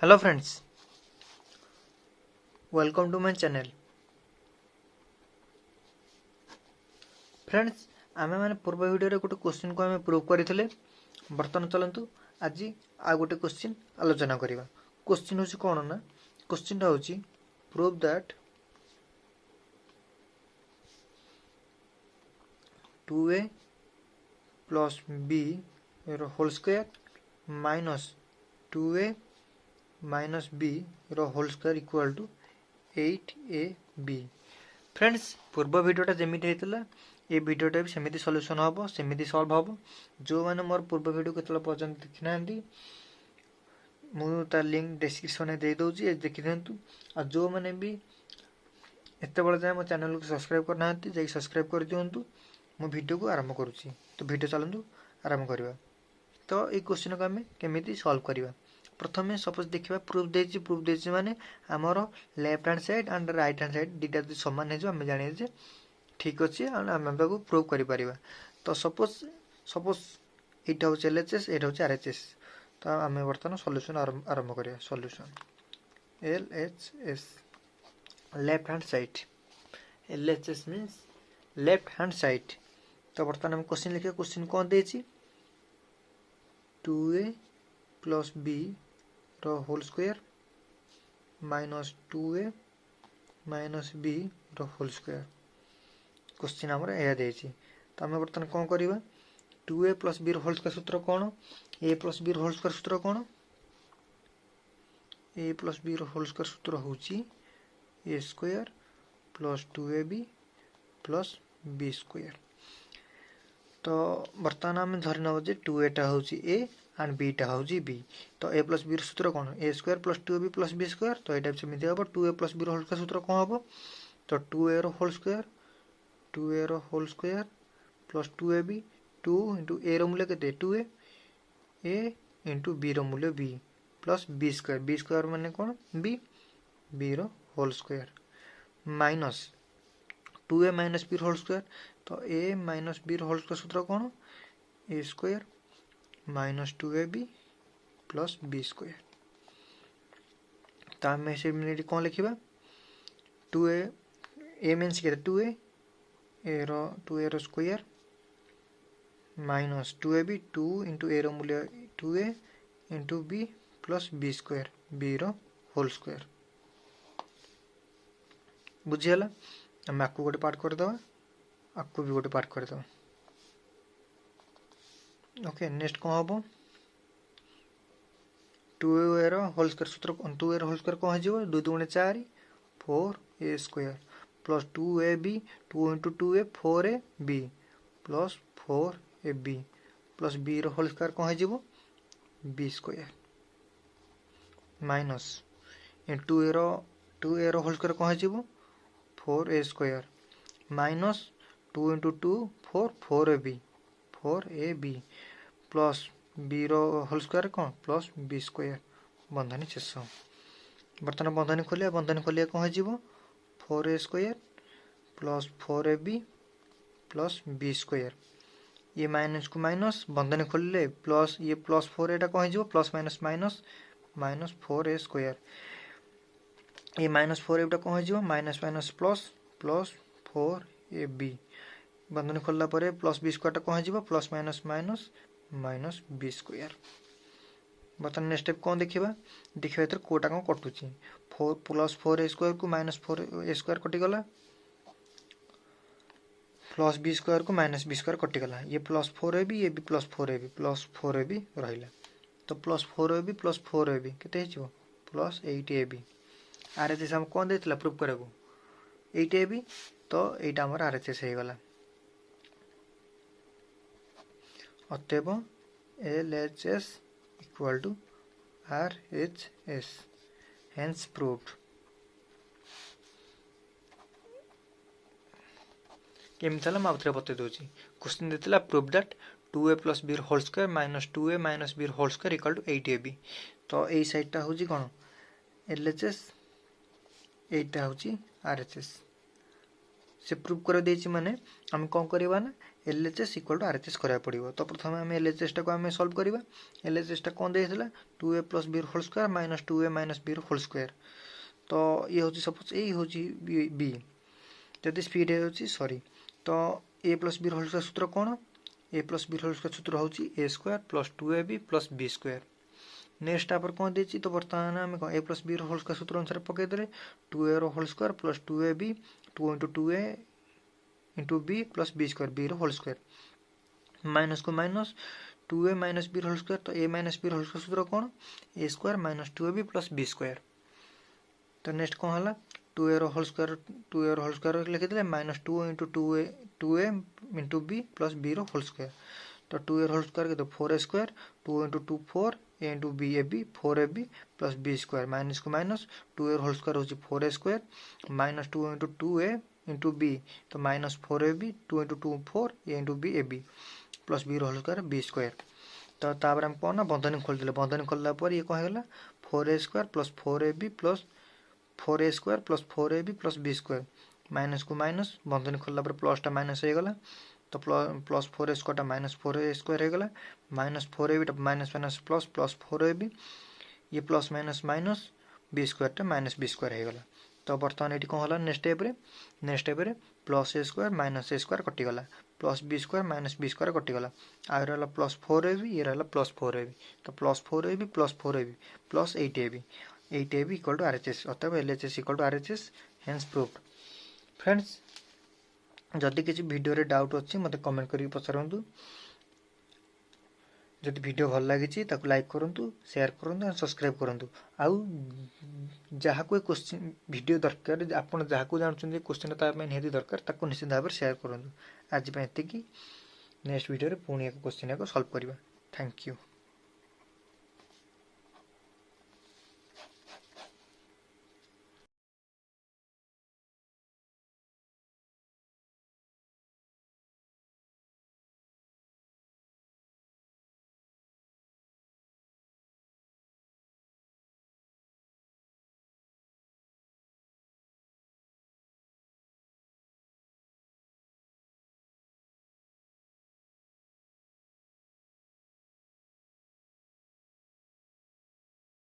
Hello friends, welcome to my channel. Friends, आमे माने पूर्व वीडियो रे गोटे क्वेश्चन को आमे प्रूव करथिले। बर्तन चलंतु आज आ गोटे क्वेश्चन आलोचना करिबा। क्वेश्चन होची कोन ना? क्वेश्चन ता होची prove that 2a plus b रो whole square minus 2a minus b रो whole square equal to 8ab। Friends पूर्व वीडियोटा जेमिति हेतला ए वीडियोटा भी सेमिति सॉल्यूशन हबो, सेमिति सॉल्व हबो। जो माने मोर पूर्व वीडियो केतला पर्यंत देखिनांती मु ता लिंक डिस्क्रिप्शन में दे दोची, देखि देंतु। आ जो माने भी एते बळ जाय मो चैनल को सब्सक्राइब करनांती जे सब्सक्राइब कर दियंतु। मु वीडियो को आरंभ करूची, तो वीडियो चलंतु आरंभ करिवा। तो ए क्वेश्चन को हमें केमिति सॉल्व करिवा। प्रथमे सपोज देखिबा प्रूफ देछि माने हमरो left hand side and right hand side दिटा जदि समान हे जो हम जानि जे ठीक अछि आ हम बाकू प्रूव करि परिबा। तो सपोज एटा हो एलएचएस एटा हो आरएचएस। तो हमें वर्तमान सॉल्यूशन आरंभ करिया। Solution LHS left hand side, LHS means left hand side. तो वर्तमान हम क्वेश्चन लिखिया। क्वेश्चन कोन देछि 2a plus b रो whole square minus 2a minus b रो होल स्क्वायर। क्वेश्चन हमर एया देछि। तो हमें वर्तमान कोन करिबा 2a plus b रो होल स्क्वायर सूत्र कोन? a plus b रो होल स्क्वायर सूत्र कोन? a plus b रो होल स्क्वायर सूत्र होछि a square plus 2ab plus b square. तो वर्तमान हम धरि नबो जे 2a टा होछि a एंड b टा होछि b। तो a plus b रो सूत्र कोन? a square plus 2ab plus b square. तो एटा सेमिति हबो 2a plus b रो होल स्क्वायर सूत्र कोन हबो? तो 2a रो whole square plus 2ab 2 into a रो मूल्य केते 2a a into b रो मूल्य b प्लस b स्क्वायर माने कोन b रो whole square minus 2a minus b रो होल स्क्वायर। तो a minus b रो होल स्क्वायर सूत्र कोन? a square minus 2ab plus b square. तो हम से कोन लिखिबा 2a a मींस केते 2a a रो square minus 2ab 2 into a रो मूल्य 2a into b plus b square b रो होल स्क्वायर। बुझियला? हम आकु गोटे पार्ट कर दवा, आकु भी गोटे पार्ट कर दवा। ओके नेक्स्ट कोन हबो 2a रो होल स्क्वायर सूत्र 2a रो होल स्क्वायर कोन हिजो 2 2 4 4a square plus 2ab 2 into 2a 4ab plus 4ab plus b रो होल स्क्वायर कोन हिजो b स्क्वायर माइनस 2a रो होल स्क्वायर कोन हिजो 4a square minus 2 into 2 4ab plus b रो होल स्क्वायर कोन प्लस b स्क्वायर बंधनी शेष। वर्तमान बंधनी खोलिया कोन हिजो 4a square plus 4ab plus b square. ये माइनस को माइनस बंधनी खोलले प्लस ये प्लस 4 एटा कोन हिजो plus minus minus minus 4a square. ये माइनस 4 एटा कोन हिजो minus minus plus plus 4ab बंधनी खोलला परे प्लस b स्क्वायर टा कोन हिजो plus minus minus minus b square. बर्तमान नेक्स्ट स्टेप कोन देखिबा एतर कोटा कोन कटुची 4 प्लस 4a स्क्वायर को माइनस 4a स्क्वायर कटि गला प्लस b स्क्वायर को माइनस b स्क्वायर कटि गला। ये प्लस 4ab ये भी प्लस 4ab रहिला। तो प्लस 4ab केते हिजो प्लस 8ab। आरएचएस हम कोन देतला प्रूफ करबो 8ab। तो एटा हमर आरएचएस हे गला। अतएव LHS equal to RHS hence proved। केमिथला माउथरे बते दोची क्वेश्चन देतला prove that 2a plus b whole square minus 2a minus b whole square equal to 8ab। तो ए साइडटा होची कोन LHS एटा होची RHS से प्रूव कर देछि माने हम कोन करबा ना LHS इक्वल टू RHS करा पड़िबो। तो प्रथम हम LHS टा को हम सॉल्व करबा। LHS टा कोन देथिला 2a + b whole square minus 2a minus b whole square. तो ये होची सपोज ए होची b जदि स्पीड होची सॉरी तो a + b होल स्क्वायर सूत्र कोन a + b होल स्क्वायर सूत्र होची a square + 2ab + b square. Next पर कोन देछि तो वर्तमान हम a + b होल स्क्वायर सूत्र अनुसार पके देले 2a whole square + 2ab 2 * 2a * b + b square b whole square minus को minus 2a - b whole square. तो a - b होल स्क्वायर सूत्र कोन a square - 2ab + b square. तो नेक्स्ट कोन हला 2a होल स्क्वायर लिखि देले -2 * 2a * b + b whole square. तो 2a होल स्क्वायर के तो 4a square 2 * 2 4 a * b ab 4ab + b square minus को माइनस 2a होल स्क्वायर होची 4a स्क्वायर -2 * 2a * b तो -4ab 2 * 2 4 a * b ab + b whole square b square. तो तापर हम कोन ना बंधनी खोल देले बंधनी खोलला पर ये कोन हेला 4a square + 4ab + 4a square + 4ab + b square minus को माइनस बंधनी खोलला पर प्लस टा माइनस हो गला। तो प्लस 4a स्क्वायर टा -4a स्क्वायर हो गला -4ab टा माइनस माइनस प्लस + 4ab ये plus minus minus b square टा -b स्क्वायर हो गला। तो वर्तमान एटी कोन होला नेक्स्ट स्टेप रे +a स्क्वायर - a स्क्वायर कटि गला +b स्क्वायर - b स्क्वायर कटि गला आ रहला +4ab ये रहला +4ab। तो +4ab + 4ab + 8ab 8ab equal to RHS अथवा LHS equal to RHS hence proved. Friends जदि किसी वीडियो रे डाउट अछि मते कमेंट करी पछरंतु। जदि वीडियो भल लागिछि ताकू लाइक करंतु शेयर करंतु और सब्सक्राइब करंतु। आउ जहा कोई क्वेश्चन वीडियो दरकार आपण जहा को जानछन क्वेश्चन ता में निहित दरकार ताकू निश्चित भाव शेयर करंतु। आज पे एतिकी नेक्स्ट वीडियो रे पुणी एक क्वेश्चन को सॉल्व करबा। Thank you.